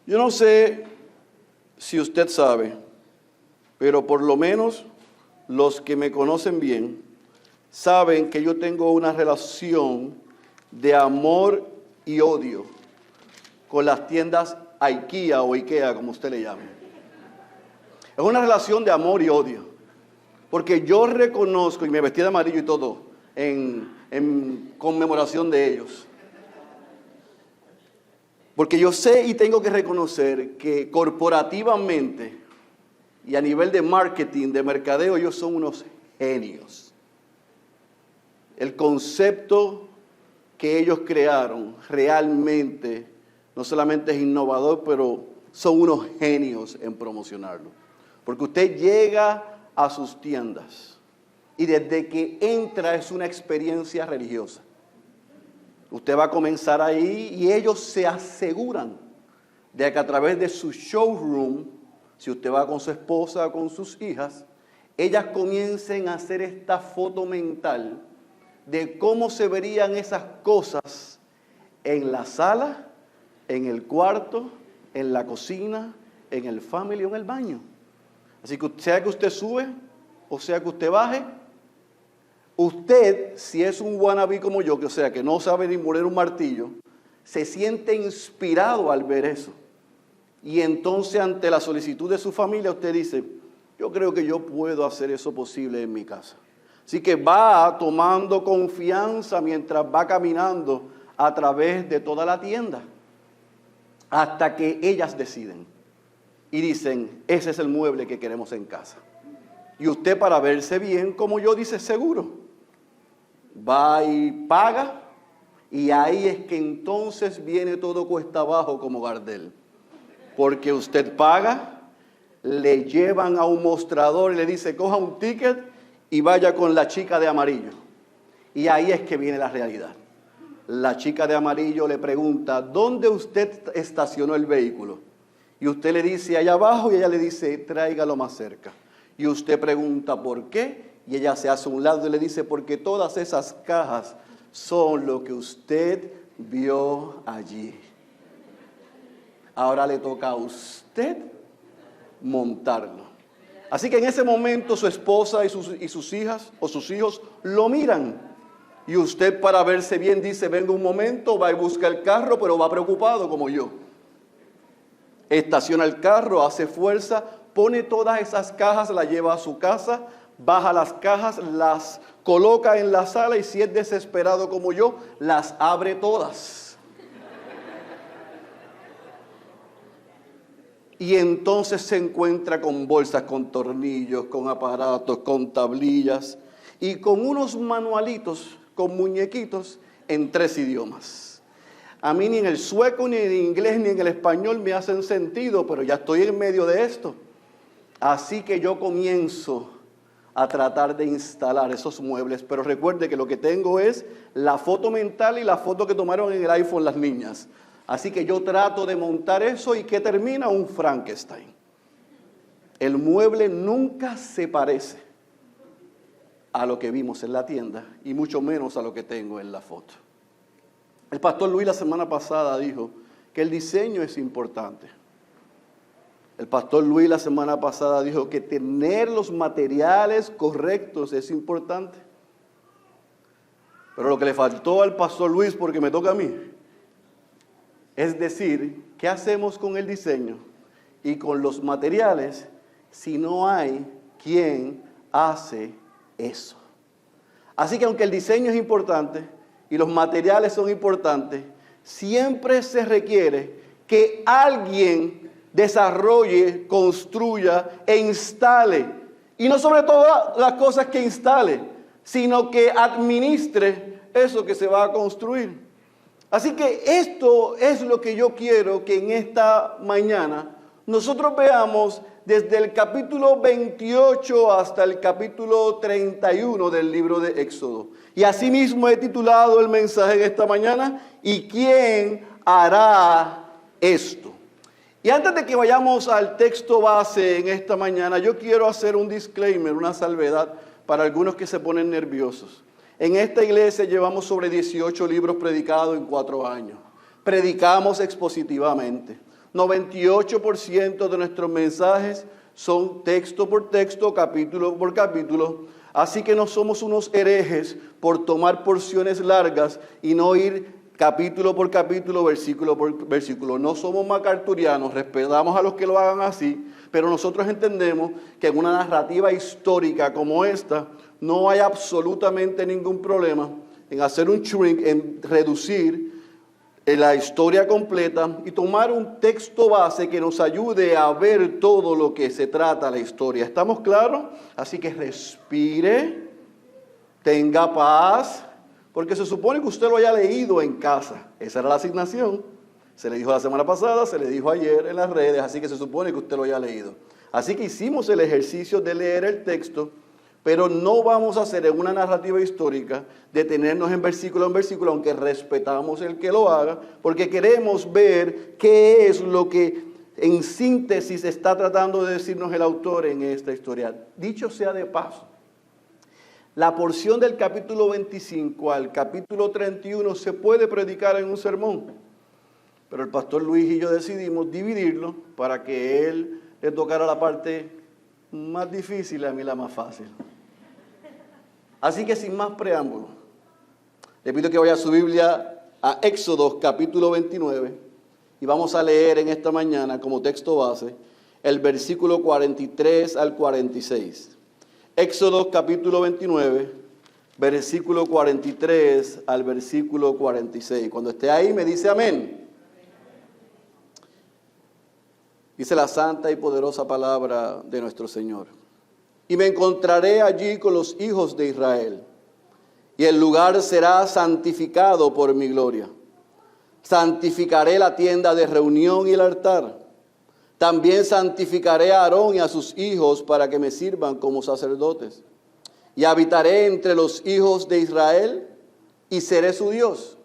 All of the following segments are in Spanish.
Yo no sé si usted sabe, pero por lo menos los que me conocen bien saben que yo tengo una relación de amor y odio con las tiendas IKEA o IKEA, como usted le llame. Es una relación de amor y odio, porque yo reconozco, y me vestí de amarillo y todo, en conmemoración de ellos. Porque yo sé y tengo que reconocer que corporativamente y a nivel de marketing, de mercadeo, ellos son unos genios. El concepto que ellos crearon realmente no solamente es innovador, pero son unos genios en promocionarlo. Porque usted llega a sus tiendas y desde que entra es una experiencia religiosa. Usted va a comenzar ahí y ellos se aseguran de que a través de su showroom, si usted va con su esposa o con sus hijas, ellas comiencen a hacer esta foto mental de cómo se verían esas cosas en la sala, en el cuarto, en la cocina, en el family o en el baño. Así que sea que usted sube o sea que usted baje, usted, si es un wannabe como yo, que o sea que no sabe ni moler un martillo, se siente inspirado al ver eso. Y entonces ante la solicitud de su familia usted dice, yo creo que yo puedo hacer eso posible en mi casa. Así que va tomando confianza mientras va caminando a través de toda la tienda, hasta que ellas deciden y dicen, ese es el mueble que queremos en casa. Y usted, para verse bien, como yo, dice, seguro. Va y paga, y ahí es que entonces viene todo cuesta abajo como Gardel. Porque usted paga, le llevan a un mostrador y le dice, coja un ticket y vaya con la chica de amarillo. Y ahí es que viene la realidad. La chica de amarillo le pregunta, ¿dónde usted estacionó el vehículo? Y usted le dice, allá abajo, y ella le dice, tráigalo más cerca. Y usted pregunta, ¿por qué? Y ella se hace a un lado y le dice, porque todas esas cajas son lo que usted vio allí. Ahora le toca a usted montarlo. Así que en ese momento su esposa y sus hijas o sus hijos lo miran. Y usted, para verse bien, dice, venga un momento, va y busca el carro, pero va preocupado como yo. Estaciona el carro, hace fuerza, pone todas esas cajas, las lleva a su casa, baja las cajas, las coloca en la sala y si es desesperado como yo, las abre todas. Y entonces se encuentra con bolsas, con tornillos, con aparatos, con tablillas y con unos manualitos, con muñequitos en 3 idiomas. A mí ni en el sueco, ni en el inglés, ni en el español me hacen sentido, pero ya estoy en medio de esto. Así que yo comienzo a tratar de instalar esos muebles, pero recuerde que lo que tengo es la foto mental y la foto que tomaron en el iPhone las niñas. Así que yo trato de montar eso y que termina un Frankenstein. El mueble nunca se parece a lo que vimos en la tienda y mucho menos a lo que tengo en la foto. El pastor Luis la semana pasada dijo que el diseño es importante. El pastor Luis la semana pasada dijo que tener los materiales correctos es importante. Pero lo que le faltó al pastor Luis, porque me toca a mí, es decir, ¿qué hacemos con el diseño y con los materiales si no hay quien hace eso? Así que aunque el diseño es importante y los materiales son importantes, siempre se requiere que alguien desarrolle, construya e instale. Y no sobre todas las cosas que instale, sino que administre eso que se va a construir. Así que esto es lo que yo quiero que en esta mañana nosotros veamos desde el capítulo 28 hasta el capítulo 31 del libro de Éxodo. Y asimismo he titulado el mensaje en esta mañana, ¿y quién hará esto? Y antes de que vayamos al texto base en esta mañana, yo quiero hacer un disclaimer, una salvedad para algunos que se ponen nerviosos. En esta iglesia llevamos sobre 18 libros predicados en 4 años. Predicamos expositivamente. 98% de nuestros mensajes son texto por texto, capítulo por capítulo. Así que no somos unos herejes por tomar porciones largas y no ir capítulo por capítulo, versículo por versículo. No somos macarturianos, respetamos a los que lo hagan así, pero nosotros entendemos que en una narrativa histórica como esta no hay absolutamente ningún problema en hacer un shrink, en reducir la historia completa y tomar un texto base que nos ayude a ver todo lo que se trata la historia. ¿Estamos claros? Así que respire, tenga paz, porque se supone que usted lo haya leído en casa. Esa era la asignación. Se le dijo la semana pasada, se le dijo ayer en las redes, así que se supone que usted lo haya leído. Así que hicimos el ejercicio de leer el texto, pero no vamos a hacer en una narrativa histórica detenernos en versículo, aunque respetamos el que lo haga, porque queremos ver qué es lo que en síntesis está tratando de decirnos el autor en esta historia. Dicho sea de paso, la porción del capítulo 25 al capítulo 31 se puede predicar en un sermón, pero el pastor Luis y yo decidimos dividirlo para que él le tocara la parte más difícil y a mí la más fácil. Así que sin más preámbulo, le pido que vaya a su Biblia a Éxodo capítulo 29 y vamos a leer en esta mañana como texto base el versículo 43 al 46. Éxodo capítulo 29, versículo 43 al versículo 46. Cuando esté ahí me dice amén. Dice la santa y poderosa palabra de nuestro Señor. Y me encontraré allí con los hijos de Israel, y el lugar será santificado por mi gloria. Santificaré la tienda de reunión y el altar. También santificaré a Aarón y a sus hijos para que me sirvan como sacerdotes. Y habitaré entre los hijos de Israel y seré su Dios.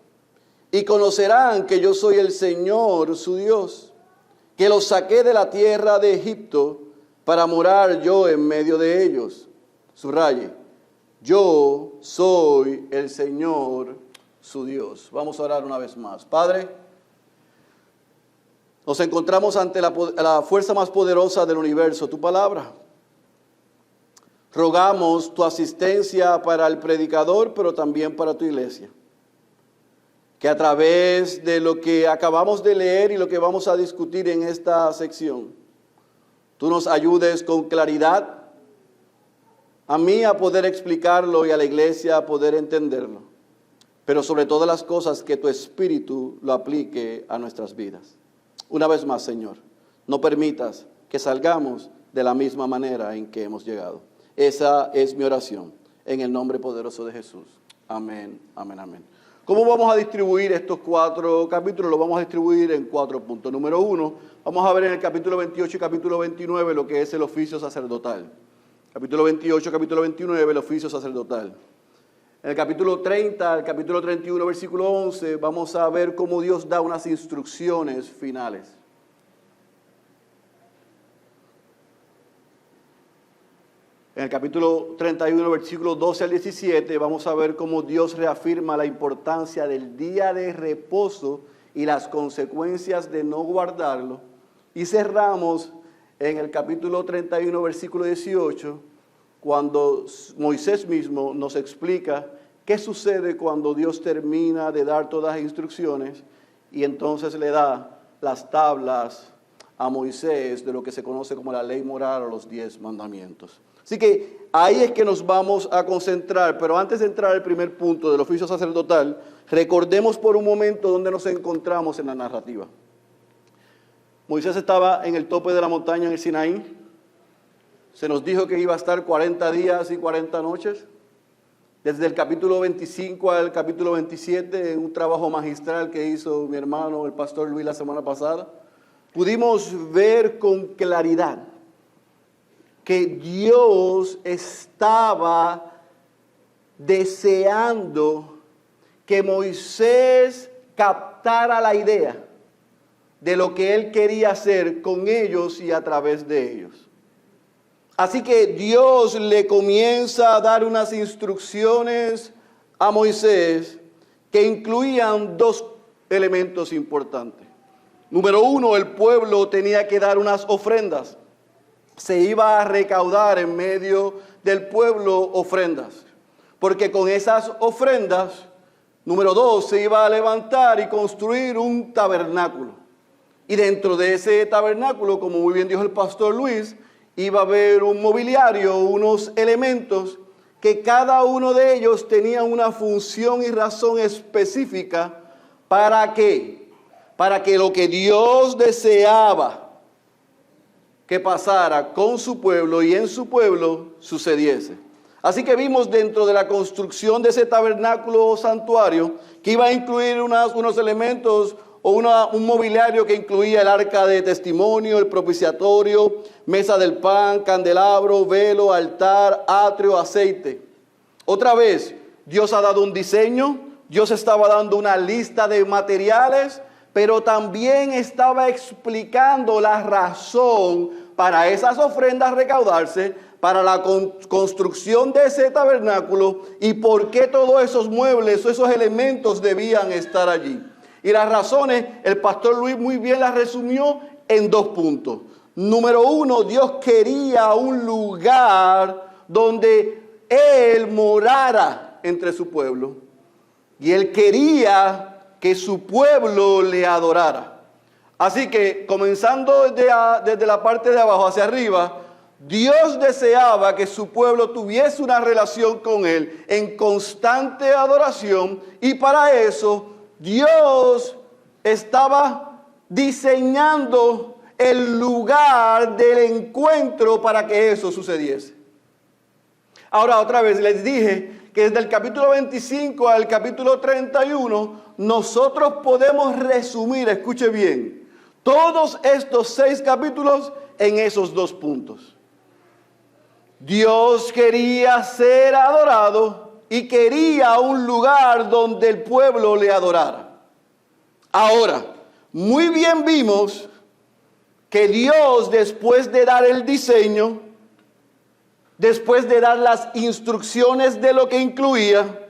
Y conocerán que yo soy el Señor, su Dios, que los saqué de la tierra de Egipto para morar yo en medio de ellos. Subraye, yo soy el Señor, su Dios. Vamos a orar una vez más. Padre, nos encontramos ante la fuerza más poderosa del universo, tu palabra. Rogamos tu asistencia para el predicador, pero también para tu iglesia. Que a través de lo que acabamos de leer y lo que vamos a discutir en esta sección, tú nos ayudes con claridad, a mí a poder explicarlo y a la iglesia a poder entenderlo. Pero sobre todas las cosas, que tu Espíritu lo aplique a nuestras vidas. Una vez más, Señor, no permitas que salgamos de la misma manera en que hemos llegado. Esa es mi oración, en el nombre poderoso de Jesús. Amén, amén, amén. ¿Cómo vamos a distribuir estos 4 capítulos? Los vamos a distribuir en 4 puntos. Número 1, vamos a ver en el capítulo 28 y capítulo 29 lo que es el oficio sacerdotal. Capítulo 28, capítulo 29, el oficio sacerdotal. En el capítulo 30, el capítulo 31, versículo 11, vamos a ver cómo Dios da unas instrucciones finales. En el capítulo 31, versículos 12 al 17, vamos a ver cómo Dios reafirma la importancia del día de reposo y las consecuencias de no guardarlo. Y cerramos en el capítulo 31, versículo 18, cuando Moisés mismo nos explica qué sucede cuando Dios termina de dar todas las instrucciones y entonces le da las tablas a Moisés de lo que se conoce como la ley moral o los 10 mandamientos. Así que ahí es que nos vamos a concentrar, pero antes de entrar al primer punto del oficio sacerdotal, recordemos por un momento dónde nos encontramos en la narrativa. Moisés estaba en el tope de la montaña en el Sinaí. Se nos dijo que iba a estar 40 días y 40 noches. Desde el capítulo 25 al capítulo 27, en un trabajo magistral que hizo mi hermano, el pastor Luis, la semana pasada, pudimos ver con claridad que Dios estaba deseando que Moisés captara la idea de lo que él quería hacer con ellos y a través de ellos. Así que Dios le comienza a dar unas instrucciones a Moisés que incluían 2 elementos importantes. Número uno, el pueblo tenía que dar unas ofrendas. Se iba a recaudar en medio del pueblo ofrendas. Porque con esas ofrendas, número dos, se iba a levantar y construir un tabernáculo. Y dentro de ese tabernáculo, como muy bien dijo el pastor Luis, iba a haber un mobiliario, unos elementos que cada uno de ellos tenía una función y razón específica. ¿Para qué? Para que lo que Dios deseaba que pasara con su pueblo y en su pueblo sucediese. Así que vimos dentro de la construcción de ese tabernáculo o santuario que iba a incluir unos elementos o un mobiliario que incluía el arca de testimonio, el propiciatorio, mesa del pan, candelabro, velo, altar, atrio, aceite. Otra vez, Dios ha dado un diseño, Dios estaba dando una lista de materiales, pero también estaba explicando la razón para esas ofrendas recaudarse, para la construcción de ese tabernáculo y por qué todos esos muebles, esos elementos debían estar allí. Y las razones, el pastor Luis muy bien las resumió en 2 puntos. Número uno, Dios quería un lugar donde Él morara entre su pueblo. Y Él quería que su pueblo le adorara. Así que, comenzando desde la parte de abajo hacia arriba, Dios deseaba que su pueblo tuviese una relación con Él en constante adoración, y para eso Dios estaba diseñando el lugar del encuentro para que eso sucediese. Ahora, otra vez les dije que desde el capítulo 25 al capítulo 31, nosotros podemos resumir, escuche bien, todos estos 6 capítulos en esos 2 puntos. Dios quería ser adorado y quería un lugar donde el pueblo le adorara. Ahora, muy bien vimos que Dios, después de dar el diseño, después de dar las instrucciones de lo que incluía,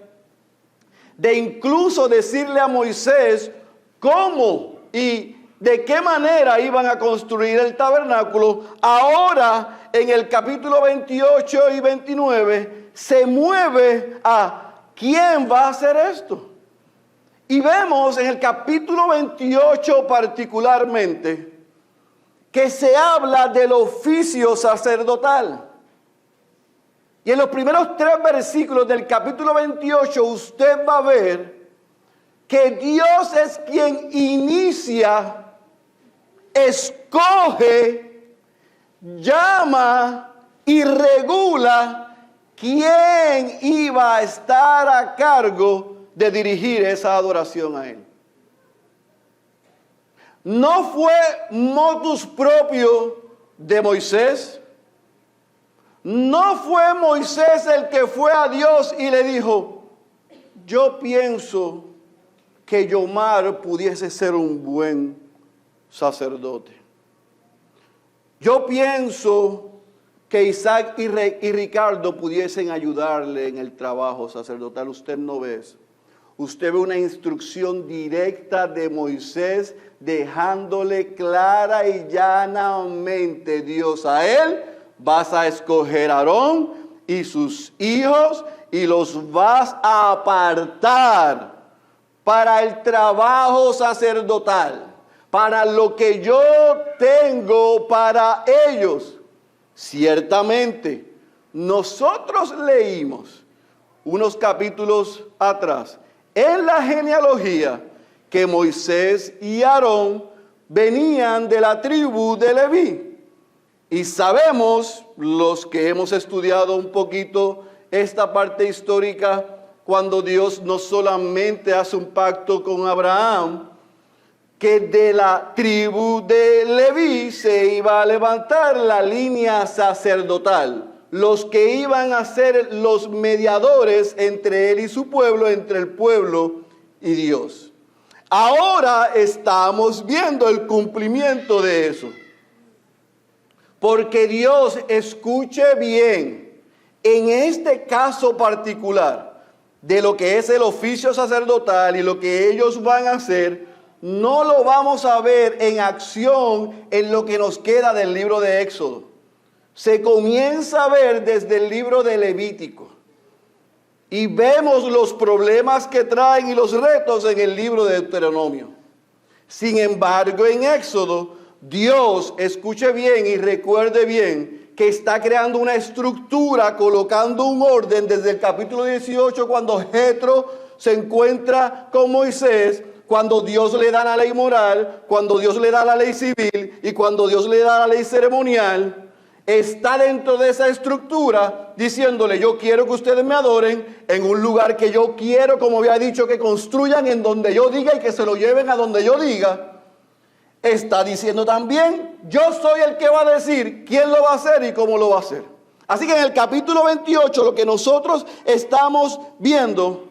de incluso decirle a Moisés cómo y de qué manera iban a construir el tabernáculo, ahora en el capítulo 28 y 29 se mueve a ¿quién va a hacer esto? Y vemos en el capítulo 28 particularmente que se habla del oficio sacerdotal. Y en los primeros 3 versículos del capítulo 28 usted va a ver que Dios es quien inicia, escoge, llama y regula quién iba a estar a cargo de dirigir esa adoración a Él. No fue motus propio de Moisés. No fue Moisés el que fue a Dios y le dijo, yo pienso que Yomar pudiese ser un buen sacerdote. Yo pienso que Isaac y Ricardo pudiesen ayudarle en el trabajo sacerdotal. Usted no ve eso. Usted ve una instrucción directa de Moisés dejándole clara y llanamente Dios a él. Vas a escoger a Aarón y sus hijos y los vas a apartar para el trabajo sacerdotal, para lo que yo tengo para ellos. Ciertamente, nosotros leímos unos capítulos atrás en la genealogía que Moisés y Aarón venían de la tribu de Leví. Y sabemos, los que hemos estudiado un poquito esta parte histórica, cuando Dios no solamente hace un pacto con Abraham, que de la tribu de Leví se iba a levantar la línea sacerdotal, los que iban a ser los mediadores entre él y su pueblo, entre el pueblo y Dios. Ahora estamos viendo el cumplimiento de eso. Porque Dios, escuche bien, en este caso particular de lo que es el oficio sacerdotal y lo que ellos van a hacer, no lo vamos a ver en acción en lo que nos queda del libro de Éxodo. Se comienza a ver desde el libro de Levítico. Y vemos los problemas que traen y los retos en el libro de Deuteronomio. Sin embargo, en Éxodo, Dios, escuche bien y recuerde bien, que está creando una estructura, colocando un orden desde el capítulo 18, cuando Jetro se encuentra con Moisés, cuando Dios le da la ley moral, cuando Dios le da la ley civil y cuando Dios le da la ley ceremonial. Está dentro de esa estructura diciéndole: yo quiero que ustedes me adoren en un lugar que yo quiero, como había dicho, que construyan en donde yo diga y que se lo lleven a donde yo diga. Está diciendo también: yo soy el que va a decir quién lo va a hacer y cómo lo va a hacer. Así que en el capítulo 28 lo que nosotros estamos viendo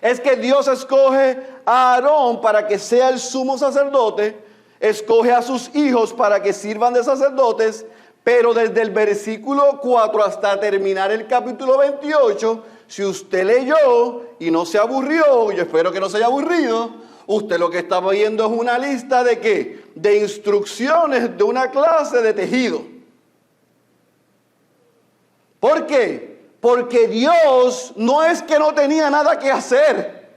es que Dios escoge a Aarón para que sea el sumo sacerdote, escoge a sus hijos para que sirvan de sacerdotes. Pero desde el versículo 4 hasta terminar el capítulo 28, si usted leyó y no se aburrió, yo espero que no se haya aburrido, usted lo que está viendo es una lista de ¿qué? De instrucciones de una clase de tejido. ¿Por qué? Porque Dios no es que no tenía nada que hacer.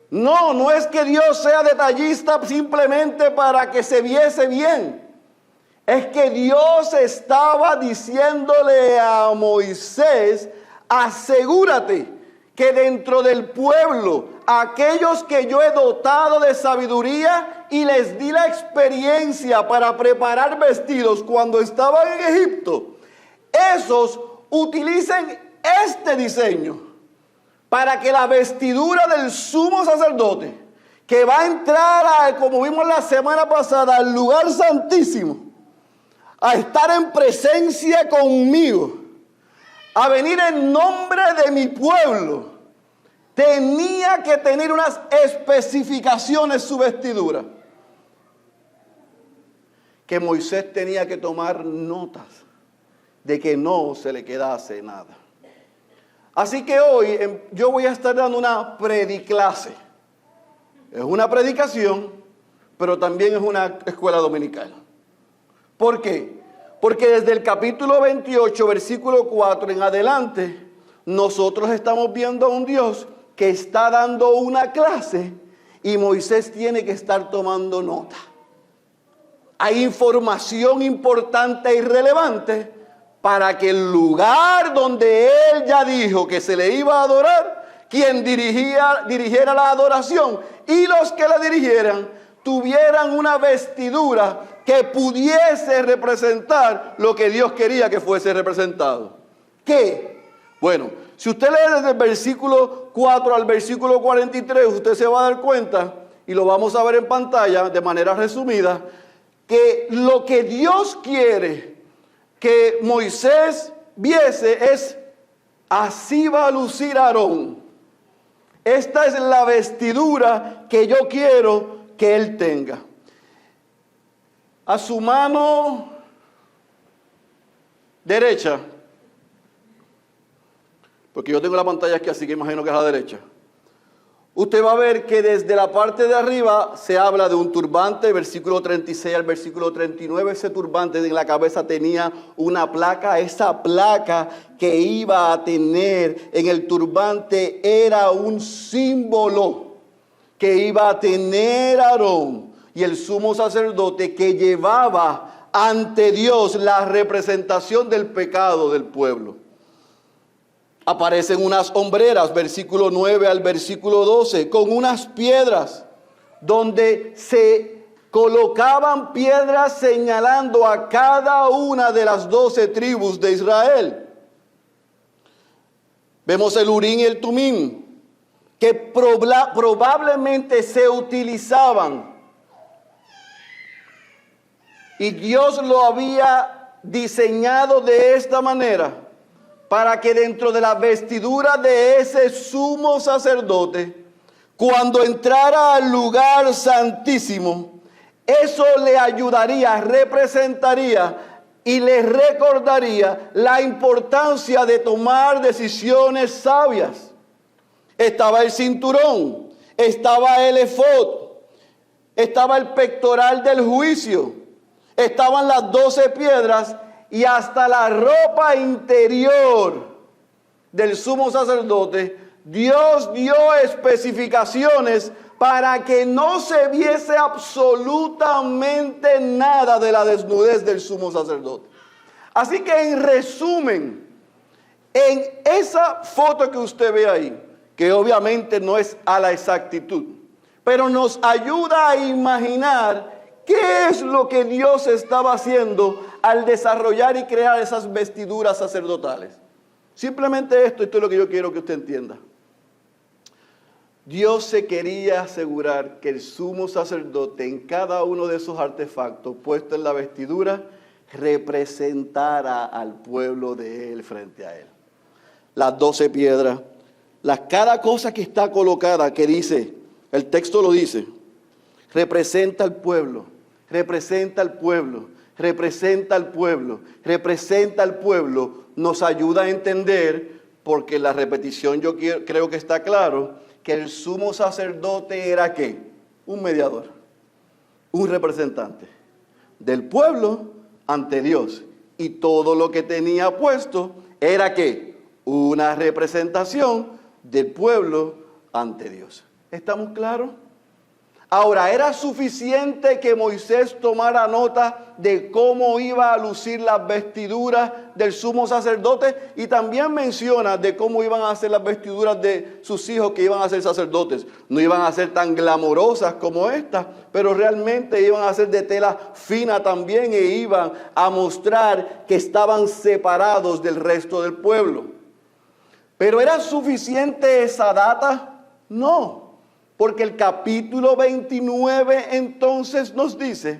No es que Dios sea detallista simplemente para que se viese bien. Es que Dios estaba diciéndole a Moisés: asegúrate que dentro del pueblo, aquellos que yo he dotado de sabiduría y les di la experiencia para preparar vestidos cuando estaban en Egipto, esos utilicen este diseño para que la vestidura del sumo sacerdote, que va a entrar, como vimos la semana pasada, al lugar santísimo, a estar en presencia conmigo, a venir en nombre de mi pueblo, tenía que tener unas especificaciones su vestidura, que Moisés tenía que tomar notas de que no se le quedase nada. Así que hoy yo voy a estar dando una prediclase. Es una predicación, pero también es una escuela dominical. ¿Por qué? Porque desde el capítulo 28, versículo 4 en adelante, nosotros estamos viendo a un Dios que está dando una clase y Moisés tiene que estar tomando nota. Hay información importante y relevante para que el lugar donde él ya dijo que se le iba a adorar, quien dirigiera la adoración y los que la dirigieran, tuvieran una vestidura que pudiese representar lo que Dios quería que fuese representado. ¿Qué? Bueno, si usted lee desde el versículo 4 al versículo 43, usted se va a dar cuenta, y lo vamos a ver en pantalla de manera resumida, que lo que Dios quiere que Moisés viese es: así va a lucir Aarón. Esta es la vestidura que yo quiero que él tenga. A su mano derecha, porque yo tengo la pantalla aquí, así que imagino que es a la derecha, usted va a ver que desde la parte de arriba se habla de un turbante, versículo 36 al versículo 39, ese turbante en la cabeza tenía una placa. Esa placa que iba a tener en el turbante era un símbolo que iba a tener Aarón y el sumo sacerdote, que llevaba ante Dios la representación del pecado del pueblo. Aparecen unas hombreras, versículo 9 al versículo 12, con unas piedras, donde se colocaban piedras señalando a cada una de las 12 tribus de Israel. Vemos el Urim y el Tumim, que probablemente se utilizaban, y Dios lo había diseñado de esta manera, para que dentro de la vestidura de ese sumo sacerdote, cuando entrara al lugar santísimo, eso le ayudaría, representaría y le recordaría la importancia de tomar decisiones sabias. Estaba el cinturón, estaba el efod, estaba el pectoral del juicio, estaban las 12 piedras y hasta la ropa interior del sumo sacerdote. Dios dio especificaciones para que no se viese absolutamente nada de la desnudez del sumo sacerdote. Así que en resumen, en esa foto que usted ve ahí, que obviamente no es a la exactitud, pero nos ayuda a imaginar qué es lo que Dios estaba haciendo al desarrollar y crear esas vestiduras sacerdotales. Simplemente esto es lo que yo quiero que usted entienda. Dios se quería asegurar que el sumo sacerdote en cada uno de esos artefactos puestos en la vestidura representara al pueblo de él frente a él. Las 12 piedras, cada cosa que está colocada, que dice, el texto lo dice, representa al pueblo, representa al pueblo, representa al pueblo, representa al pueblo, nos ayuda a entender, porque la repetición yo creo que está claro, que el sumo sacerdote era ¿qué? Un mediador, un representante del pueblo ante Dios. Y todo lo que tenía puesto era ¿qué? Una representación del pueblo ante Dios. ¿Estamos claros? Ahora, ¿era suficiente que Moisés tomara nota de cómo iba a lucir las vestiduras del sumo sacerdote? Y también menciona de cómo iban a ser las vestiduras de sus hijos que iban a ser sacerdotes. No iban a ser tan glamorosas como estas, pero realmente iban a ser de tela fina también e iban a mostrar que estaban separados del resto del pueblo. ¿Pero era suficiente esa data? No. Porque el capítulo 29 entonces nos dice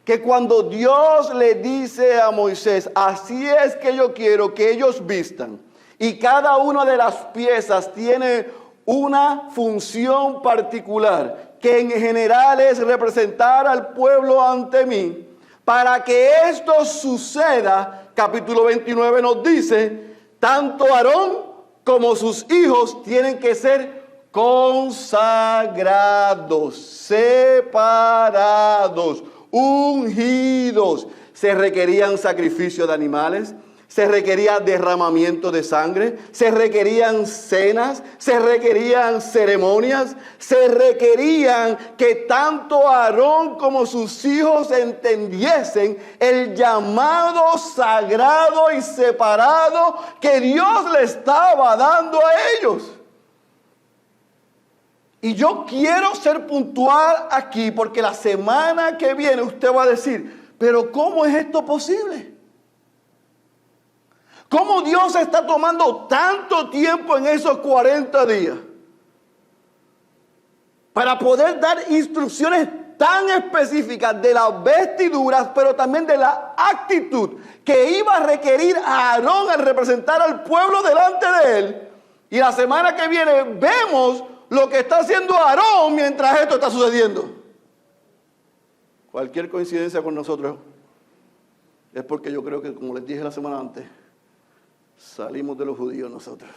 que cuando Dios le dice a Moisés, así es que yo quiero que ellos vistan, y cada una de las piezas tiene una función particular, que en general es representar al pueblo ante mí, para que esto suceda, capítulo 29 nos dice, tanto Aarón como sus hijos tienen que ser consagrados, separados, ungidos. Se requerían sacrificios de animales, se requería derramamiento de sangre, se requerían cenas, se requerían ceremonias, se requerían que tanto Aarón como sus hijos entendiesen el llamado sagrado y separado que Dios le estaba dando a ellos. Y yo quiero ser puntual aquí porque la semana que viene usted va a decir, pero ¿cómo es esto posible? ¿Cómo Dios está tomando tanto tiempo en esos 40 días para poder dar instrucciones tan específicas de las vestiduras, pero también de la actitud que iba a requerir a Aarón al representar al pueblo delante de él? Y la semana que viene vemos lo que está haciendo Aarón mientras esto está sucediendo. Cualquier coincidencia con nosotros es porque yo creo que, como les dije la semana antes, salimos de los judíos nosotros.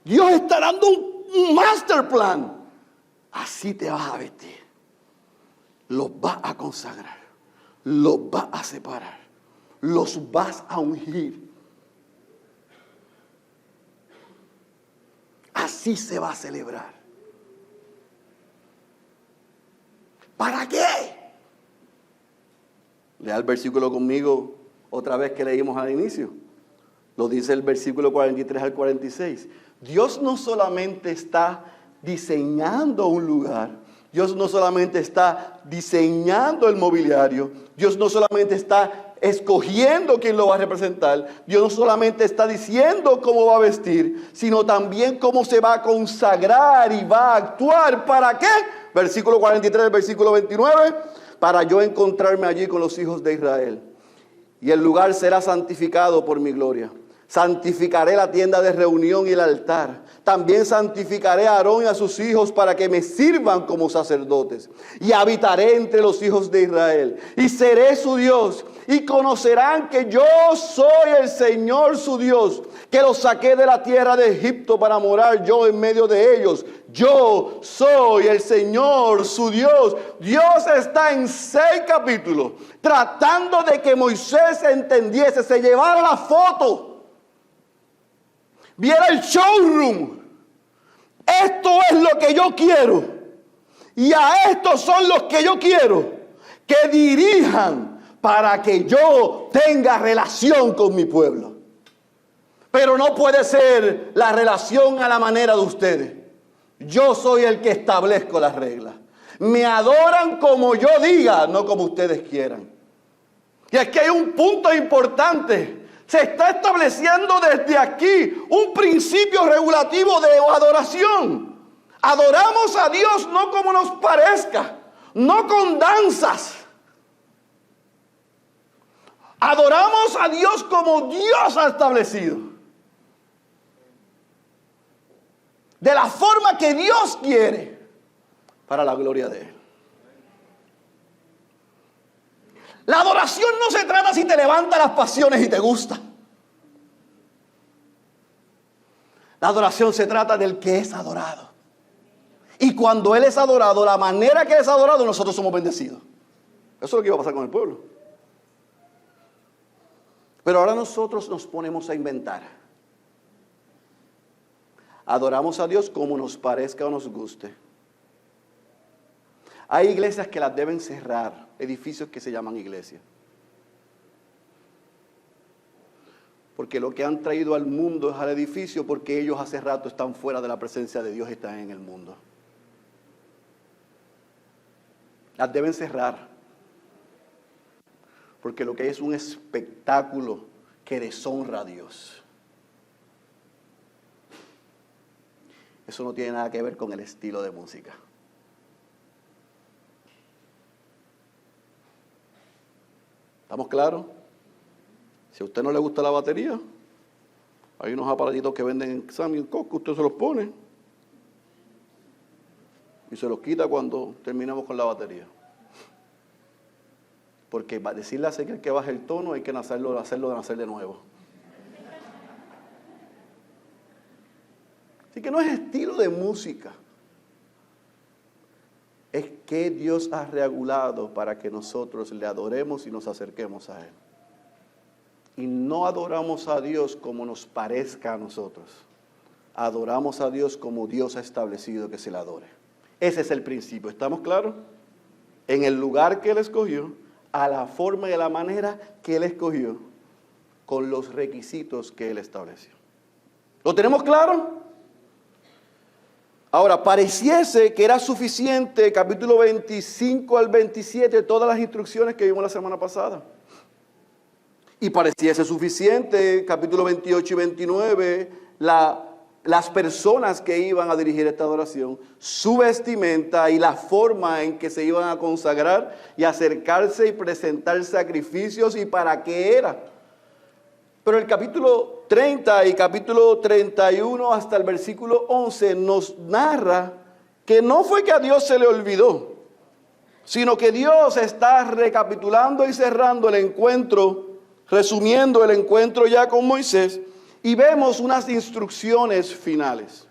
Dios está dando un master plan. Así te vas a vestir. Los vas a consagrar. Los vas a separar. Los vas a ungir. Así se va a celebrar. ¿Para qué? Lea el versículo conmigo otra vez que leímos al inicio. Lo dice el versículo 43 al 46. Dios no solamente está diseñando un lugar. Dios no solamente está diseñando el mobiliario. Dios no solamente está escogiendo quién lo va a representar. Dios no solamente está diciendo cómo va a vestir, sino también cómo se va a consagrar y va a actuar. ¿Para qué? Versículo 43, versículo 29. Para yo encontrarme allí con los hijos de Israel. Y el lugar será santificado por mi gloria. Santificaré la tienda de reunión y el altar. También santificaré a Aarón y a sus hijos para que me sirvan como sacerdotes. Y habitaré entre los hijos de Israel. Y seré su Dios. Y conocerán que yo soy el Señor su Dios, que los saqué de la tierra de Egipto para morar yo en medio de ellos. Yo soy el Señor, su Dios. Dios está en 6 capítulos tratando de que Moisés entendiese, se llevara la foto, viera el showroom. Esto es lo que yo quiero. Y a estos son los que yo quiero que dirijan para que yo tenga relación con mi pueblo. Pero no puede ser la relación a la manera de ustedes. Yo soy el que establezco las reglas. Me adoran como yo diga, no como ustedes quieran. Y aquí hay un punto importante. Se está estableciendo desde aquí un principio regulativo de adoración. Adoramos a Dios no como nos parezca, no con danzas. Adoramos a Dios como Dios ha establecido. De la forma que Dios quiere, para la gloria de Él. La adoración no se trata si te levanta las pasiones y te gusta. La adoración se trata del que es adorado. Y cuando Él es adorado, la manera que es adorado, nosotros somos bendecidos. Eso es lo que iba a pasar con el pueblo. Pero ahora nosotros nos ponemos a inventar. Adoramos a Dios como nos parezca o nos guste. Hay iglesias que las deben cerrar, edificios que se llaman iglesias. Porque lo que han traído al mundo es al edificio, porque ellos hace rato están fuera de la presencia de Dios y están en el mundo. Las deben cerrar. Porque lo que es un espectáculo que deshonra a Dios. Eso no tiene nada que ver con el estilo de música. ¿Estamos claros? Si a usted no le gusta la batería, hay unos aparatitos que venden en Sammy y en Costco, usted se los pone y se los quita cuando terminamos con la batería. Porque para decirle a Ezequiel que baje el tono hay que hacerlo nacer de nuevo. Así que no es estilo de música. Es que Dios ha regulado para que nosotros le adoremos y nos acerquemos a Él. Y no adoramos a Dios como nos parezca a nosotros. Adoramos a Dios como Dios ha establecido que se le adore. Ese es el principio. ¿Estamos claros? En el lugar que Él escogió, a la forma y a la manera que Él escogió, con los requisitos que Él estableció. ¿Lo tenemos claro? Ahora, pareciese que era suficiente, capítulo 25 al 27, todas las instrucciones que vimos la semana pasada. Y pareciese suficiente, capítulo 28 y 29, las personas que iban a dirigir esta adoración, su vestimenta y la forma en que se iban a consagrar y acercarse y presentar sacrificios y para qué era. Pero el capítulo 30 y capítulo 31 hasta el versículo 11 nos narra que no fue que a Dios se le olvidó, sino que Dios está recapitulando y cerrando el encuentro, resumiendo el encuentro ya con Moisés, y vemos unas instrucciones finales.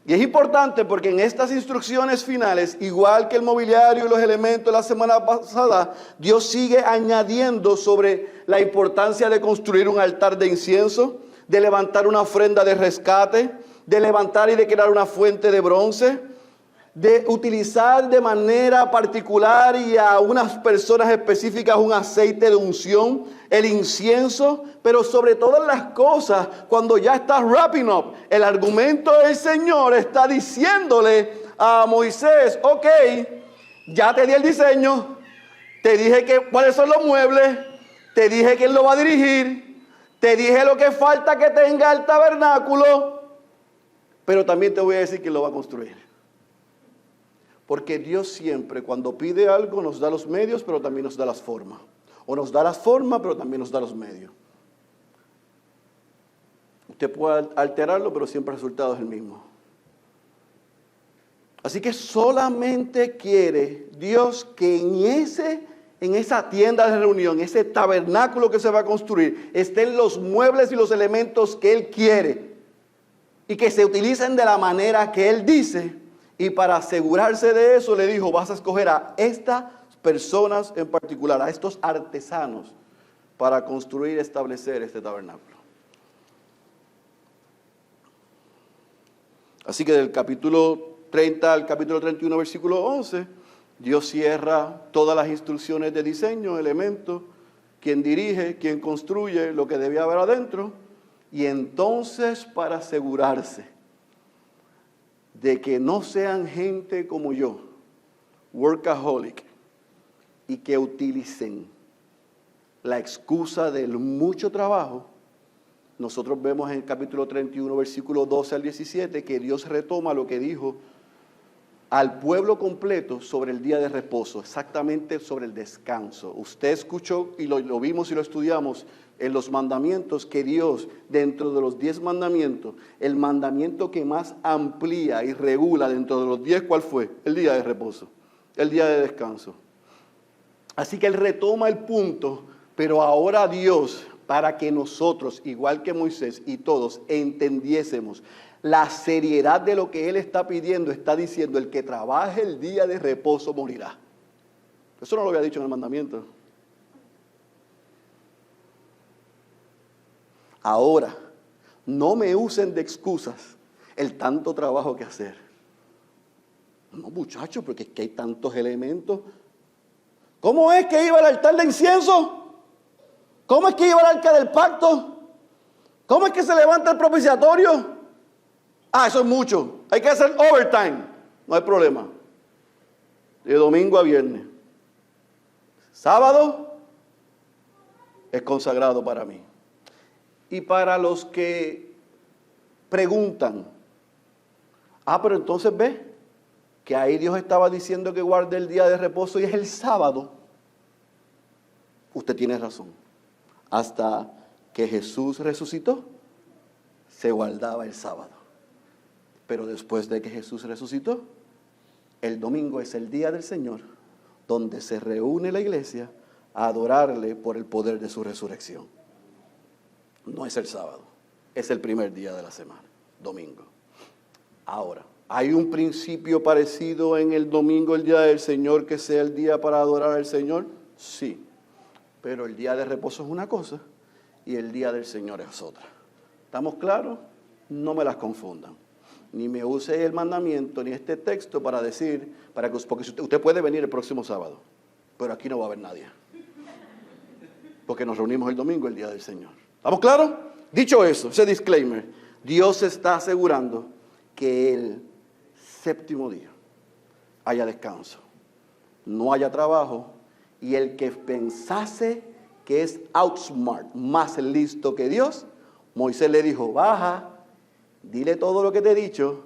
Y es importante porque en estas instrucciones finales, igual que el mobiliario y los elementos de la semana pasada, Dios sigue añadiendo sobre la importancia de construir un altar de incienso, de levantar una ofrenda de rescate, de levantar y de crear una fuente de bronce, de utilizar de manera particular y a unas personas específicas un aceite de unción, el incienso, pero sobre todas las cosas, cuando ya está wrapping up, el argumento del Señor está diciéndole a Moisés, ok, ya te di el diseño, te dije cuáles son los muebles, te dije quién lo va a dirigir, te dije lo que falta que tenga el tabernáculo, pero también te voy a decir quién lo va a construir. Porque Dios siempre, cuando pide algo, nos da los medios, pero también nos da las formas. O nos da las formas, pero también nos da los medios. Usted puede alterarlo, pero siempre el resultado es el mismo. Así que solamente quiere Dios que en ese en esa tienda de reunión, ese tabernáculo que se va a construir, estén los muebles y los elementos que Él quiere y que se utilicen de la manera que Él dice. Y para asegurarse de eso le dijo, vas a escoger a estas personas en particular, a estos artesanos, para construir y establecer este tabernáculo. Así que del capítulo 30 al capítulo 31, versículo 11, Dios cierra todas las instrucciones de diseño, elementos, quién dirige, quién construye, lo que debía haber adentro. Y entonces, para asegurarse de que no sean gente como yo, workaholic, y que utilicen la excusa del mucho trabajo, nosotros vemos en el capítulo 31, versículo 12 al 17, que Dios retoma lo que dijo al pueblo completo sobre el día de reposo, exactamente sobre el descanso. Usted escuchó y lo vimos y lo estudiamos en los mandamientos, que Dios, dentro de los 10 mandamientos, el mandamiento que más amplía y regula dentro de los 10, ¿cuál fue? El día de reposo, el día de descanso. Así que Él retoma el punto, pero ahora Dios, para que nosotros, igual que Moisés y todos, entendiésemos la seriedad de lo que Él está pidiendo, está diciendo, el que trabaje el día de reposo morirá. Eso no lo había dicho en el mandamiento. Ahora, no me usen de excusas el tanto trabajo que hacer. No, muchachos, porque es que hay tantos elementos. ¿Cómo es que iba al altar de incienso? ¿Cómo es que iba al arca del pacto? ¿Cómo es que se levanta el propiciatorio? Eso es mucho. Hay que hacer overtime. No hay problema. De domingo a viernes. Sábado es consagrado para mí. Y para los que preguntan, pero entonces ve que ahí Dios estaba diciendo que guarde el día de reposo y es el sábado. Usted tiene razón. Hasta que Jesús resucitó, se guardaba el sábado. Pero después de que Jesús resucitó, el domingo es el día del Señor, donde se reúne la iglesia a adorarle por el poder de su resurrección. No es el sábado, es el primer día de la semana, domingo. Ahora, ¿hay un principio parecido en el domingo, el día del Señor, que sea el día para adorar al Señor? Sí, pero el día de reposo es una cosa y el día del Señor es otra. ¿Estamos claros? No me las confundan. Ni me use el mandamiento ni este texto para decir, porque usted puede venir el próximo sábado, pero aquí no va a haber nadie. Porque nos reunimos el domingo, el día del Señor. ¿Estamos claros? Dicho eso, ese disclaimer, Dios está asegurando que el séptimo día haya descanso, no haya trabajo, y el que pensase que es outsmart, más listo que Dios, Moisés le dijo, baja, dile todo lo que te he dicho,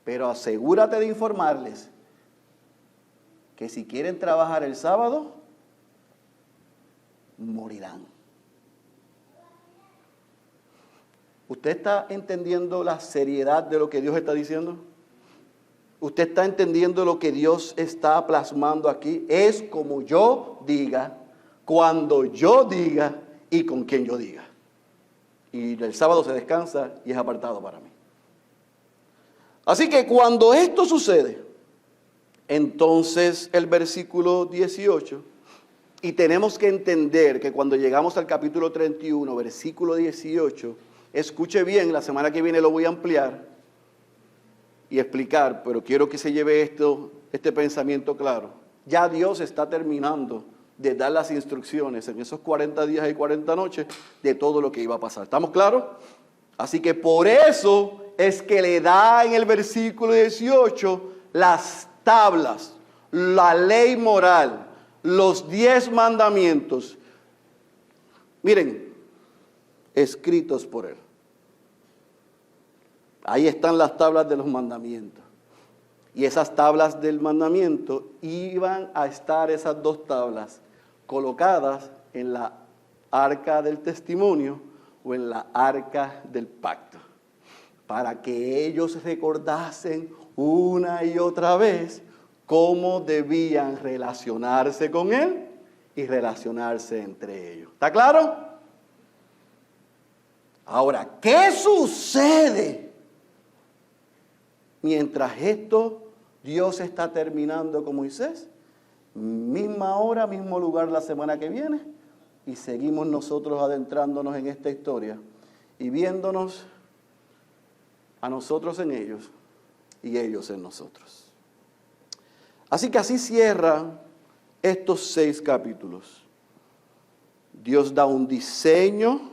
pero asegúrate de informarles que si quieren trabajar el sábado, morirán. ¿Usted está entendiendo la seriedad de lo que Dios está diciendo? ¿Usted está entendiendo lo que Dios está plasmando aquí? Es como yo diga, cuando yo diga y con quien yo diga. Y el sábado se descansa y es apartado para mí. Así que cuando esto sucede, entonces el versículo 18, y tenemos que entender que cuando llegamos al capítulo 31, versículo 18, escuche bien, la semana que viene lo voy a ampliar y explicar, pero quiero que se lleve este pensamiento claro. Ya Dios está terminando de dar las instrucciones en esos 40 días y 40 noches de todo lo que iba a pasar. ¿Estamos claros? Así que por eso es que le da en el versículo 18 las tablas, la ley moral, los 10 mandamientos. Miren, escritos por Él. Ahí están las tablas de los mandamientos. Y esas tablas del mandamiento iban a estar, esas dos tablas, colocadas en la arca del testimonio o en la arca del pacto, para que ellos recordasen una y otra vez cómo debían relacionarse con Él y relacionarse entre ellos. ¿Está claro? Ahora, ¿qué sucede mientras esto Dios está terminando con Moisés? Misma hora, mismo lugar la semana que viene, y seguimos nosotros adentrándonos en esta historia y viéndonos a nosotros en ellos y ellos en nosotros. Así que así cierra estos 6 capítulos. Dios da un diseño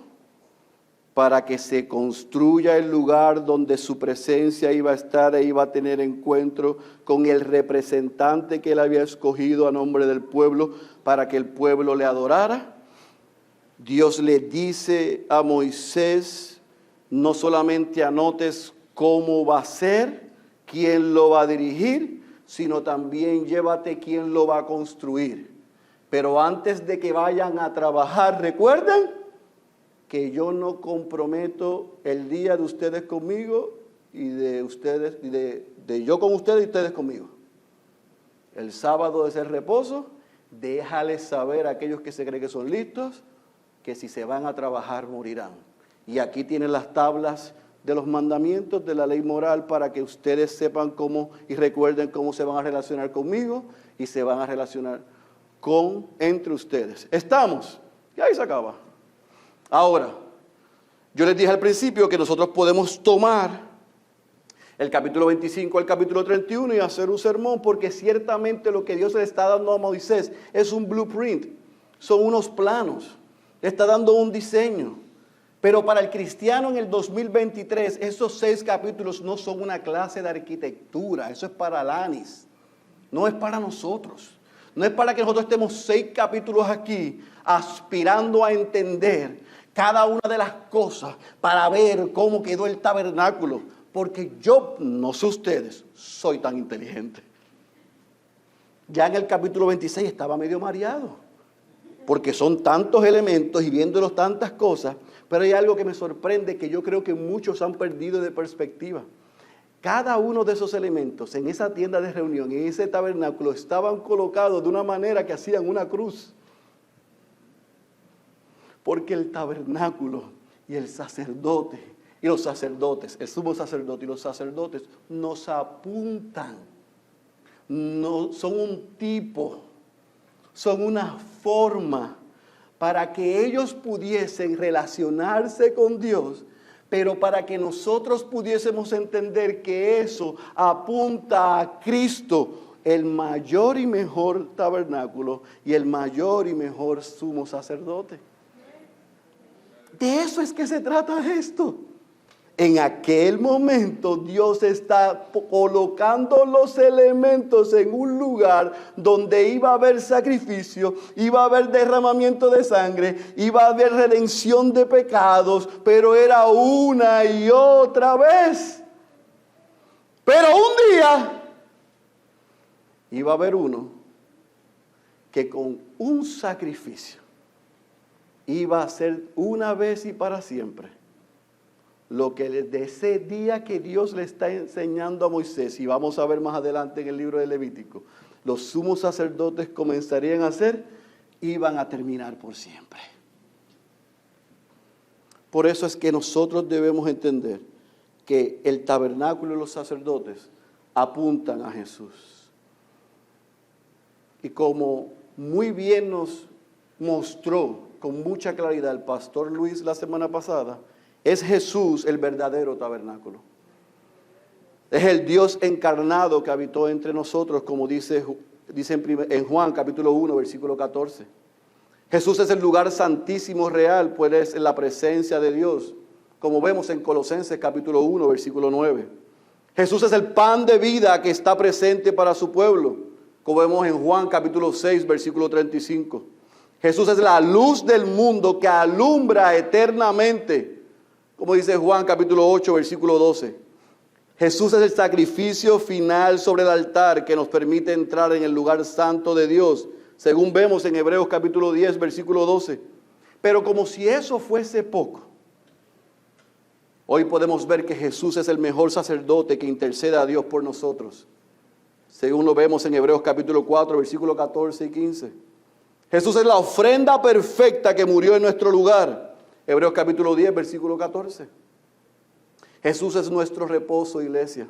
para que se construya el lugar donde su presencia iba a estar e iba a tener encuentro con el representante que él había escogido a nombre del pueblo para que el pueblo le adorara. Dios le dice a Moisés, no solamente anotes cómo va a ser, quién lo va a dirigir, sino también llévate quién lo va a construir. Pero antes de que vayan a trabajar, recuerden que yo no comprometo el día de ustedes conmigo y de ustedes, y de yo con ustedes y ustedes conmigo. El sábado es el reposo. Déjales saber a aquellos que se creen que son listos que si se van a trabajar morirán. Y aquí tienen las tablas de los mandamientos de la ley moral para que ustedes sepan cómo y recuerden cómo se van a relacionar conmigo y se van a relacionar entre ustedes. ¿Estamos? Y ahí se acaba. Ahora, yo les dije al principio que nosotros podemos tomar el capítulo 25 al capítulo 31 y hacer un sermón, porque ciertamente lo que Dios le está dando a Moisés es un blueprint, son unos planos, le está dando un diseño. Pero para el cristiano en el 2023, esos 6 capítulos no son una clase de arquitectura, eso es para Alanis, no es para nosotros. No es para que nosotros estemos 6 capítulos aquí aspirando a entender cada una de las cosas para ver cómo quedó el tabernáculo. Porque yo, no sé ustedes, soy tan inteligente. Ya en el capítulo 26 estaba medio mareado. Porque son tantos elementos y viéndolos tantas cosas. Pero hay algo que me sorprende que yo creo que muchos han perdido de perspectiva. Cada uno de esos elementos en esa tienda de reunión, en ese tabernáculo, estaban colocados de una manera que hacían una cruz. Porque el tabernáculo y el sacerdote, y los sacerdotes, el sumo sacerdote y los sacerdotes, nos apuntan. No, son un tipo, son una forma para que ellos pudiesen relacionarse con Dios, pero para que nosotros pudiésemos entender que eso apunta a Cristo, el mayor y mejor tabernáculo y el mayor y mejor sumo sacerdote. De eso es que se trata esto. En aquel momento Dios está colocando los elementos en un lugar donde iba a haber sacrificio, iba a haber derramamiento de sangre, iba a haber redención de pecados, pero era una y otra vez. Pero un día iba a haber uno que con un sacrificio iba a hacer una vez y para siempre lo que desde ese día que Dios le está enseñando a Moisés, y vamos a ver más adelante en el libro de Levítico, los sumos sacerdotes comenzarían a hacer, iban a terminar por siempre. Por eso es que nosotros debemos entender que el tabernáculo y los sacerdotes apuntan a Jesús. Y como muy bien nos mostró con mucha claridad el pastor Luis la semana pasada, es Jesús el verdadero tabernáculo. Es el Dios encarnado que habitó entre nosotros, como dice en Juan capítulo 1, versículo 14. Jesús es el lugar santísimo real, pues es la presencia de Dios, como vemos en Colosenses capítulo 1, versículo 9. Jesús es el pan de vida que está presente para su pueblo, como vemos en Juan capítulo 6, versículo 35. Jesús es la luz del mundo que alumbra eternamente, como dice Juan capítulo 8, versículo 12. Jesús es el sacrificio final sobre el altar que nos permite entrar en el lugar santo de Dios, según vemos en Hebreos capítulo 10, versículo 12. Pero como si eso fuese poco, hoy podemos ver que Jesús es el mejor sacerdote que intercede a Dios por nosotros, según lo vemos en Hebreos capítulo 4, versículo 14 y 15. Jesús es la ofrenda perfecta que murió en nuestro lugar. Hebreos capítulo 10, versículo 14. Jesús es nuestro reposo, iglesia,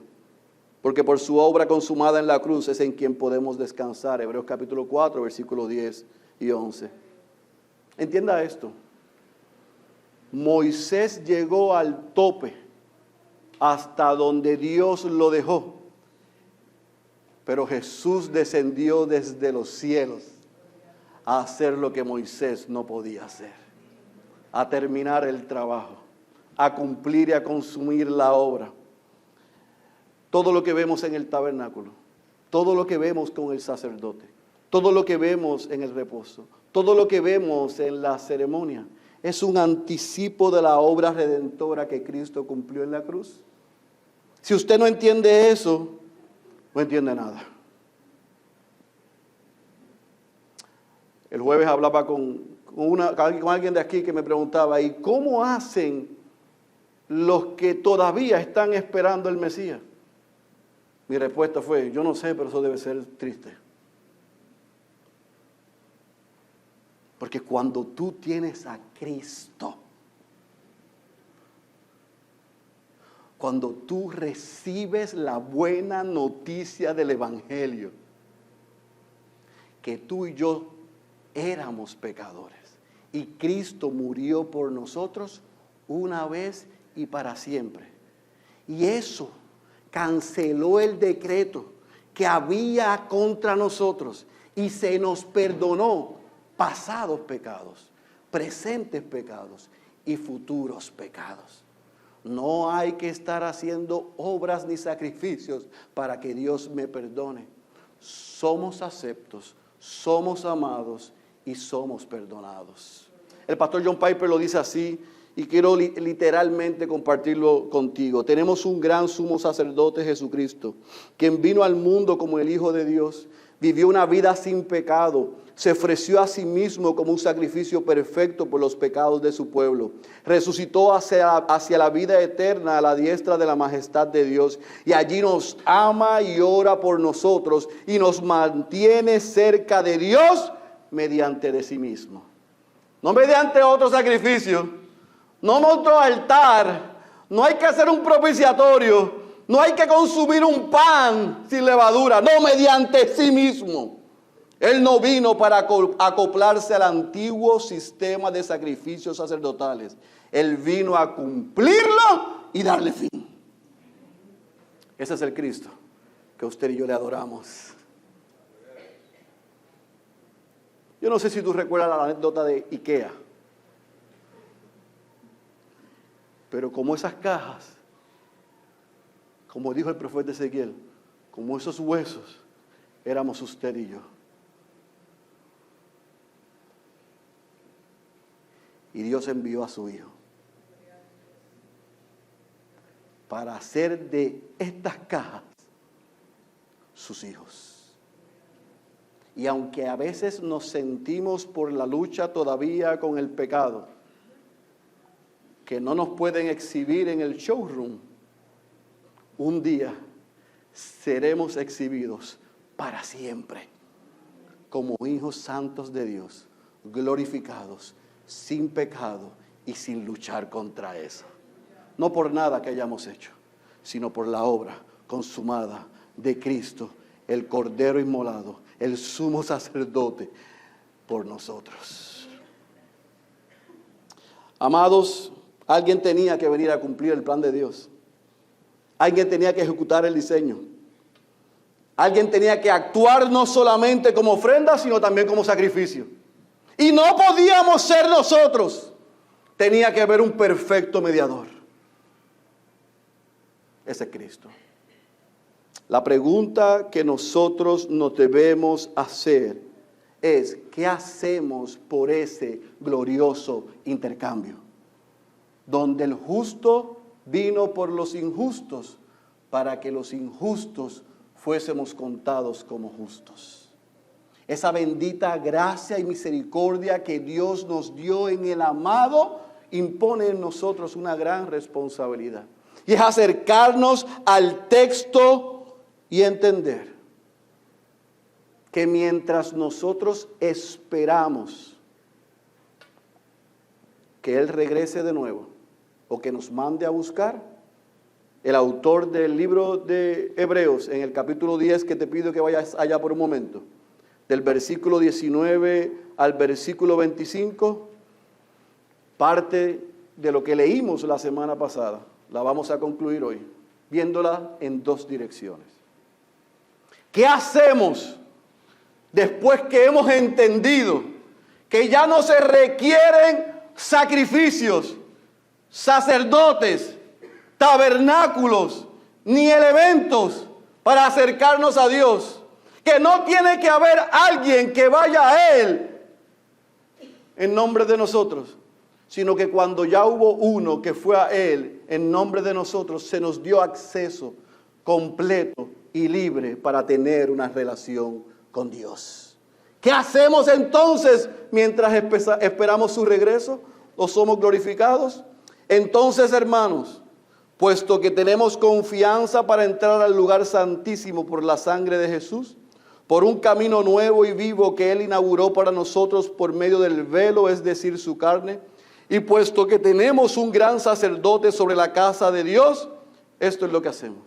porque por su obra consumada en la cruz es en quien podemos descansar. Hebreos capítulo 4, versículos 10 y 11. Entienda esto. Moisés llegó al tope hasta donde Dios lo dejó, pero Jesús descendió desde los cielos a hacer lo que Moisés no podía hacer, a terminar el trabajo, a cumplir y a consumir la obra. Todo lo que vemos en el tabernáculo, todo lo que vemos con el sacerdote, todo lo que vemos en el reposo, todo lo que vemos en la ceremonia, es un anticipo de la obra redentora que Cristo cumplió en la cruz. Si usted no entiende eso, no entiende nada. El jueves hablaba con alguien de aquí que me preguntaba, ¿y cómo hacen los que todavía están esperando el Mesías? Mi respuesta fue, yo no sé, pero eso debe ser triste. Porque cuando tú tienes a Cristo, cuando tú recibes la buena noticia del Evangelio, que tú y yo éramos pecadores y Cristo murió por nosotros una vez y para siempre. Y eso canceló el decreto que había contra nosotros y se nos perdonó pasados pecados, presentes pecados y futuros pecados. No hay que estar haciendo obras ni sacrificios para que Dios me perdone. Somos aceptos, somos amados y somos perdonados. El pastor John Piper lo dice así y quiero literalmente compartirlo contigo. Tenemos un gran sumo sacerdote, Jesucristo, quien vino al mundo como el Hijo de Dios, vivió una vida sin pecado, se ofreció a sí mismo como un sacrificio perfecto por los pecados de su pueblo. Resucitó hacia la vida eterna a la diestra de la majestad de Dios. Y allí nos ama y ora por nosotros y nos mantiene cerca de Dios mediante de sí mismo. No mediante otro sacrificio, no en otro altar, no hay que hacer un propiciatorio, no hay que consumir un pan sin levadura, no, mediante sí mismo. Él no vino para acoplarse al antiguo sistema de sacrificios sacerdotales. Él vino a cumplirlo y darle fin. Ese es el Cristo que usted y yo le adoramos. Yo no sé si tú recuerdas la anécdota de IKEA, pero como esas cajas, como dijo el profeta Ezequiel, como esos huesos, éramos usted y yo. Y Dios envió a su Hijo para hacer de estas cajas sus hijos. Y aunque a veces nos sentimos por la lucha todavía con el pecado, que no nos pueden exhibir en el showroom, un día seremos exhibidos para siempre como hijos santos de Dios, glorificados, sin pecado y sin luchar contra eso. No por nada que hayamos hecho, sino por la obra consumada de Cristo, el Cordero inmolado, el sumo sacerdote por nosotros. Amados, alguien tenía que venir a cumplir el plan de Dios. Alguien tenía que ejecutar el diseño. Alguien tenía que actuar no solamente como ofrenda, sino también como sacrificio. Y no podíamos ser nosotros. Tenía que haber un perfecto mediador. Ese es Cristo. La pregunta que nosotros nos debemos hacer es, ¿qué hacemos por ese glorioso intercambio? Donde el justo vino por los injustos, para que los injustos fuésemos contados como justos. Esa bendita gracia y misericordia que Dios nos dio en el amado, impone en nosotros una gran responsabilidad. Y es acercarnos al texto y entender que mientras nosotros esperamos que Él regrese de nuevo o que nos mande a buscar, el autor del libro de Hebreos, en el capítulo 10, que te pido que vayas allá por un momento, del versículo 19 al versículo 25, parte de lo que leímos la semana pasada, la vamos a concluir hoy, viéndola en dos direcciones. ¿Qué hacemos después que hemos entendido que ya no se requieren sacrificios, sacerdotes, tabernáculos, ni elementos para acercarnos a Dios? Que no tiene que haber alguien que vaya a Él en nombre de nosotros, sino que cuando ya hubo uno que fue a Él en nombre de nosotros, se nos dio acceso completo y libre para tener una relación con Dios. ¿Qué hacemos entonces mientras esperamos su regreso o somos glorificados? Entonces, hermanos, puesto que tenemos confianza para entrar al lugar santísimo por la sangre de Jesús, por un camino nuevo y vivo que Él inauguró para nosotros por medio del velo, es decir, su carne, y puesto que tenemos un gran sacerdote sobre la casa de Dios, esto es lo que hacemos.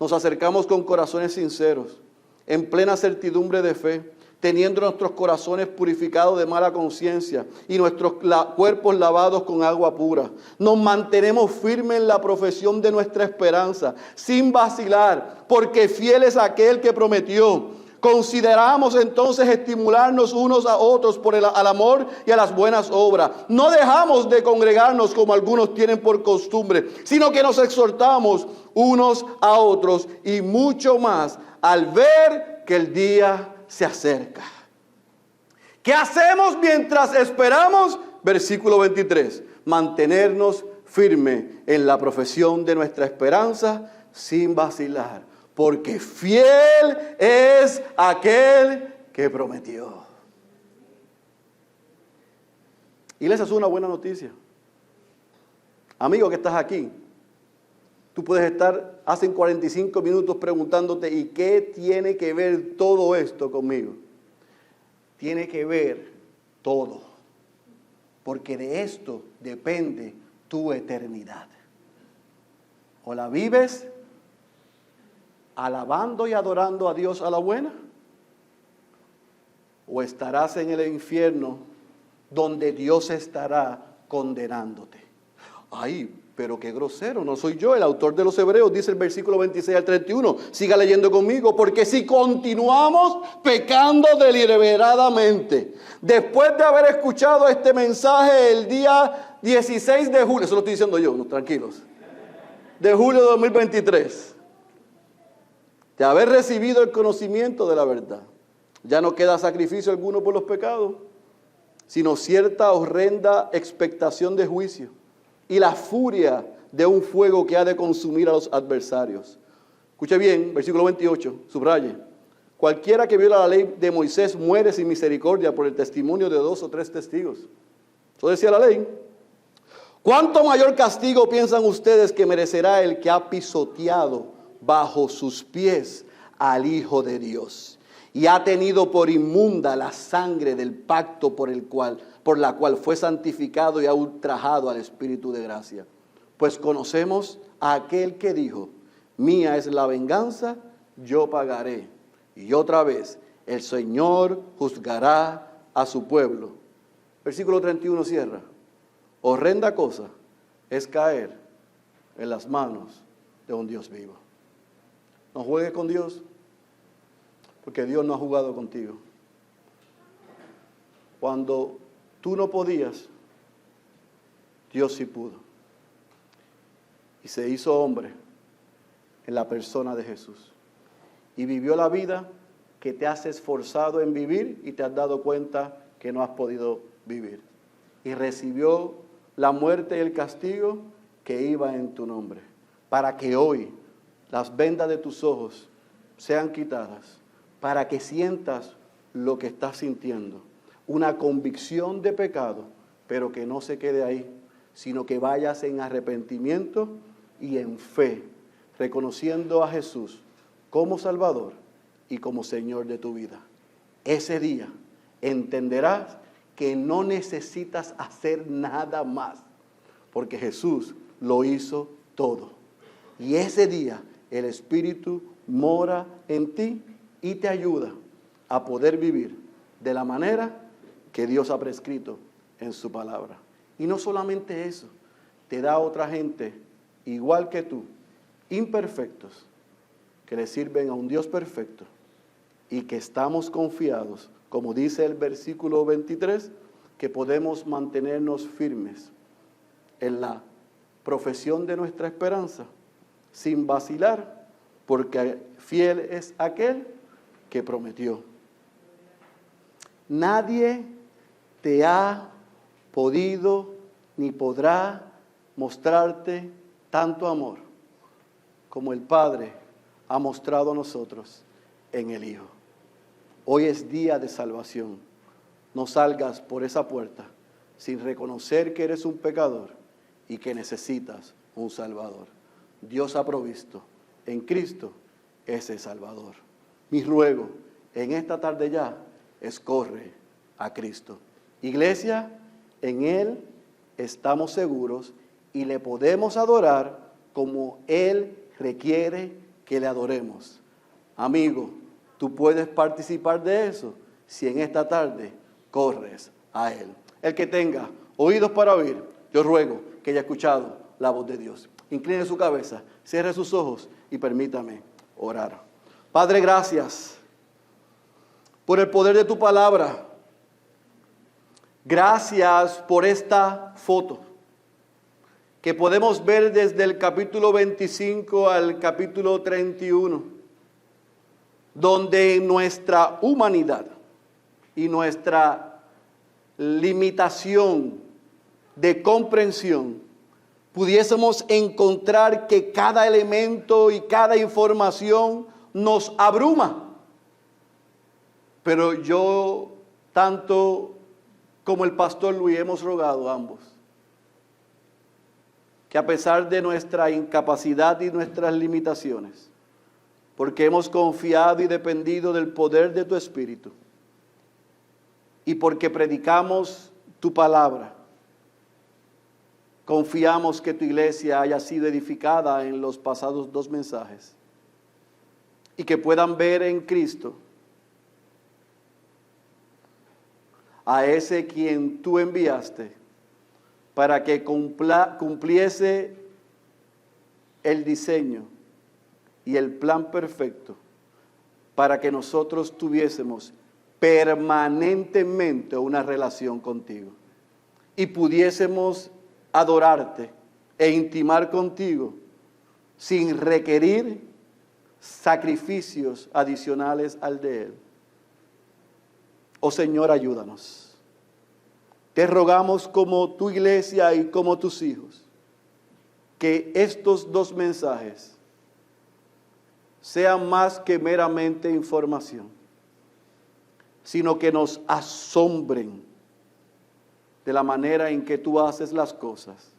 Nos acercamos con corazones sinceros, en plena certidumbre de fe, teniendo nuestros corazones purificados de mala conciencia y nuestros cuerpos lavados con agua pura. Nos mantenemos firmes en la profesión de nuestra esperanza, sin vacilar, porque fiel es aquel que prometió. Consideramos entonces estimularnos unos a otros al amor y a las buenas obras. No dejamos de congregarnos como algunos tienen por costumbre, sino que nos exhortamos unos a otros, y mucho más al ver que el día se acerca. ¿Qué hacemos mientras esperamos? Versículo 23. Mantenernos firmes en la profesión de nuestra esperanza sin vacilar, porque fiel es aquel que prometió. Y les es una buena noticia. Amigo que estás aquí, tú puedes estar hace 45 minutos preguntándote, ¿y qué tiene que ver todo esto conmigo? Tiene que ver todo, porque de esto depende tu eternidad. O la vives alabando y adorando a Dios a la buena, o estarás en el infierno donde Dios estará condenándote. Ay, pero qué grosero, no soy yo, el autor de los Hebreos dice el versículo 26 al 31, siga leyendo conmigo, porque si continuamos pecando deliberadamente, después de haber escuchado este mensaje el día 16 de julio, eso lo estoy diciendo yo, no, tranquilos, de julio de 2023, de haber recibido el conocimiento de la verdad, ya no queda sacrificio alguno por los pecados, sino cierta horrenda expectación de juicio y la furia de un fuego que ha de consumir a los adversarios. Escuche bien, versículo 28, subraye. Cualquiera que viola la ley de Moisés muere sin misericordia por el testimonio de 2 o 3 testigos. Eso decía la ley. ¿Cuánto mayor castigo piensan ustedes que merecerá el que ha pisoteado bajo sus pies al Hijo de Dios y ha tenido por inmunda la sangre del pacto por la cual fue santificado y ha ultrajado al Espíritu de gracia? Pues conocemos a aquel que dijo, mía es la venganza, yo pagaré. Y otra vez, el Señor juzgará a su pueblo. Versículo 31 cierra. Horrenda cosa es caer en las manos de un Dios vivo. No juegues con Dios, porque Dios no ha jugado contigo. Cuando tú no podías, Dios sí pudo. Y se hizo hombre en la persona de Jesús. Y vivió la vida que te has esforzado en vivir y te has dado cuenta que no has podido vivir. Y recibió la muerte y el castigo que iba en tu nombre, para que hoy las vendas de tus ojos sean quitadas, para que sientas lo que estás sintiendo, una convicción de pecado, pero que no se quede ahí, sino que vayas en arrepentimiento y en fe, reconociendo a Jesús como Salvador y como Señor de tu vida. ese día entenderás que no necesitas hacer nada más, porque Jesús lo hizo todo. Y ese día el Espíritu mora en ti y te ayuda a poder vivir de la manera que Dios ha prescrito en su palabra. Y no solamente eso, te da otra gente igual que tú, imperfectos, que le sirven a un Dios perfecto y que estamos confiados, como dice el versículo 23, que podemos mantenernos firmes en la profesión de nuestra esperanza, sin vacilar, porque fiel es aquel que prometió. Nadie te ha podido ni podrá mostrarte tanto amor como el Padre ha mostrado a nosotros en el Hijo. Hoy es día de salvación. No salgas por esa puerta sin reconocer que eres un pecador y que necesitas un Salvador. Dios ha provisto en Cristo ese Salvador. Mi ruego en esta tarde ya es corre a Cristo. Iglesia, en Él estamos seguros y le podemos adorar como Él requiere que le adoremos. Amigo, tú puedes participar de eso si en esta tarde corres a Él. El que tenga oídos para oír, yo ruego que haya escuchado la voz de Dios. Incline su cabeza, cierre sus ojos y permítame orar. Padre, gracias por el poder de tu palabra. Gracias por esta foto que podemos ver desde el capítulo 25 al capítulo 31, donde nuestra humanidad y nuestra limitación de comprensión pudiésemos encontrar que cada elemento y cada información nos abruma. Pero yo, tanto como el pastor Luis, hemos rogado ambos que a pesar de nuestra incapacidad y nuestras limitaciones, porque hemos confiado y dependido del poder de tu Espíritu, y porque predicamos tu palabra, confiamos que tu iglesia haya sido edificada en los pasados 2 mensajes, y que puedan ver en Cristo a ese quien tú enviaste para que cumpliese el diseño y el plan perfecto para que nosotros tuviésemos permanentemente una relación contigo y pudiésemos adorarte e intimar contigo sin requerir sacrificios adicionales al de Él. Oh Señor, ayúdanos. Te rogamos como tu iglesia y como tus hijos, que estos 2 mensajes sean más que meramente información, sino que nos asombren de la manera en que tú haces las cosas,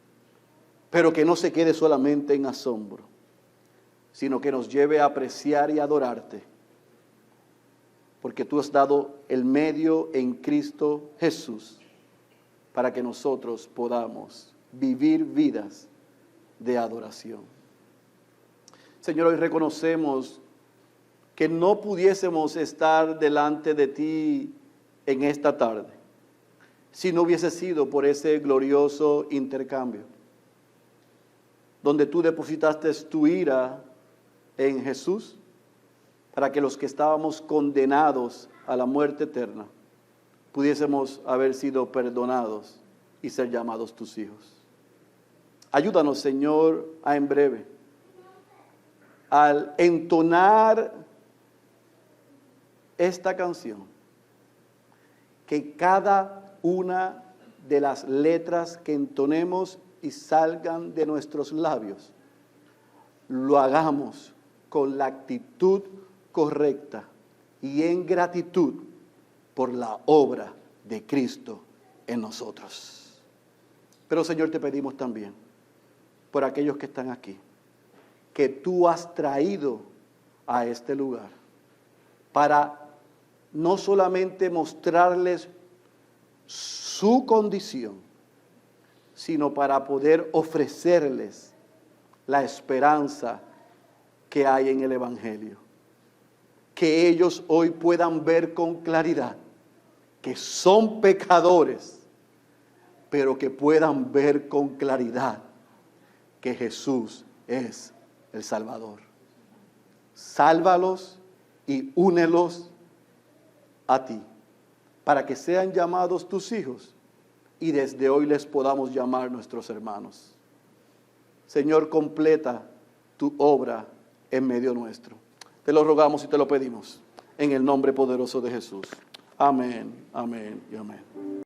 pero que no se quede solamente en asombro, sino que nos lleve a apreciar y adorarte, porque tú has dado el medio en Cristo Jesús para que nosotros podamos vivir vidas de adoración. Señor, hoy reconocemos que no pudiésemos estar delante de ti en esta tarde si no hubiese sido por ese glorioso intercambio, donde tú depositaste tu ira en Jesús para que los que estábamos condenados a la muerte eterna pudiésemos haber sido perdonados y ser llamados tus hijos. Ayúdanos, Señor, a en breve, al entonar esta canción, que cada una de las letras que entonemos y salgan de nuestros labios, lo hagamos con la actitud correcta y en gratitud por la obra de Cristo en nosotros. Pero Señor, te pedimos también por aquellos que están aquí, que tú has traído a este lugar para no solamente mostrarles su condición, sino para poder ofrecerles la esperanza que hay en el Evangelio. Que ellos hoy puedan ver con claridad que son pecadores, pero que puedan ver con claridad que Jesús es el Salvador. Sálvalos y únelos a ti, para que sean llamados tus hijos y desde hoy les podamos llamar nuestros hermanos. Señor, completa tu obra en medio nuestro. Te lo rogamos y te lo pedimos en el nombre poderoso de Jesús. Amén, amén y amén.